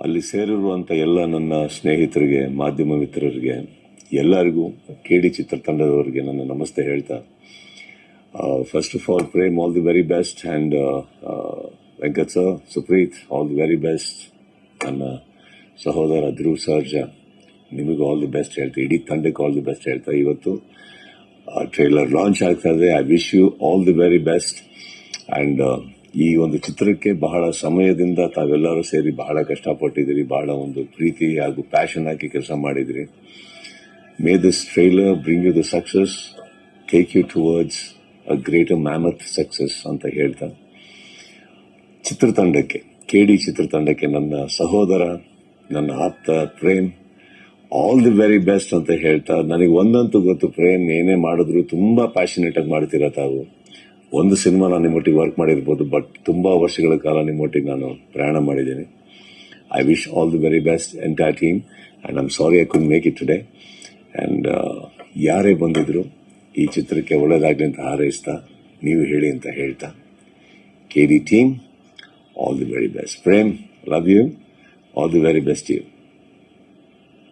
ಅಲ್ಲಿ ಸೇರಿರುವಂಥ ಎಲ್ಲ ನನ್ನ ಸ್ನೇಹಿತರಿಗೆ, ಮಾಧ್ಯಮ ಮಿತ್ರರಿಗೆ, ಎಲ್ಲರಿಗೂ KD ಚಿತ್ರತಂಡದವರಿಗೆ ನನ್ನ ನಮಸ್ತೆ ಹೇಳ್ತಾ, first of all Prem all the very best, and Venkat sir, Supreeth all the very best, ನನ್ನ ಸಹೋದರ ಧ್ರುವ್ ಸರ್ಜಾ ನಿಮಗೂ ಆಲ್ ದಿ ಬೆಸ್ಟ್ ಹೇಳ್ತಾ, ಇಡೀ ತಂಡಕ್ಕೆ ಆಲ್ ದಿ ಬೆಸ್ಟ್ ಹೇಳ್ತಾ, ಇವತ್ತು ಟ್ರೈಲರ್ ಲಾಂಚ್ ಆಗ್ತಾ ಇದೆ. I wish you all the very best. And ಈ ಒಂದು ಚಿತ್ರಕ್ಕೆ ಬಹಳ ಸಮಯದಿಂದ ತಾವೆಲ್ಲರೂ ಸೇರಿ ಬಹಳ ಕಷ್ಟಪಟ್ಟಿದ್ದೀರಿ, ಬಹಳ ಒಂದು ಪ್ರೀತಿ ಹಾಗೂ ಪ್ಯಾಷನ್ ಹಾಕಿ ಕೆಲಸ ಮಾಡಿದಿರಿ. May this trailer bring you the success, take you towards a greater mammoth success ಅಂತ ಹೇಳ್ತಾ, ಚಿತ್ರತಂಡಕ್ಕೆ, KD ಚಿತ್ರತಂಡಕ್ಕೆ ನನ್ನ ಸಹೋದರ, ನನ್ನ ಆಪ್ತ Prem all the very best ಅಂತ ಹೇಳ್ತಾ, ನನಗೆ ಒಂದಂತೂ ಗೊತ್ತು, ಪ್ರೇಮ್ ಏನೇ ಮಾಡಿದ್ರು ತುಂಬಾ ಪ್ಯಾಷನೇಟ್ ಆಗಿ ಮಾಡ್ತೀರಾ ತಾವು. ಒಂದು ಸಿನಿಮಾ ನಾನು ನಿಮ್ಮೊಟ್ಟಿಗೆ ವರ್ಕ್ ಮಾಡಿರ್ಬೋದು, ಬಟ್ ತುಂಬಾ ವರ್ಷಗಳ ಕಾಲ ನಿಮ್ಮೊಟ್ಟಿಗೆ ನಾನು ಪ್ರಯಾಣ ಮಾಡಿದ್ದೀನಿ. I wish all the very best entire team, and I'm sorry I could make it today. And ಯಾರೇ ಬಂದಿದ್ರು ಈ ಚಿತ್ರಕ್ಕೆ ಒಳ್ಳೇದಾಗಲಿ ಅಂತ ಹಾರೈಸ್ತಾ, ನೀವು ಹೇಳಿ ಅಂತ ಹೇಳ್ತಾ, KD team all the very best. Prem, love you, all the very best you.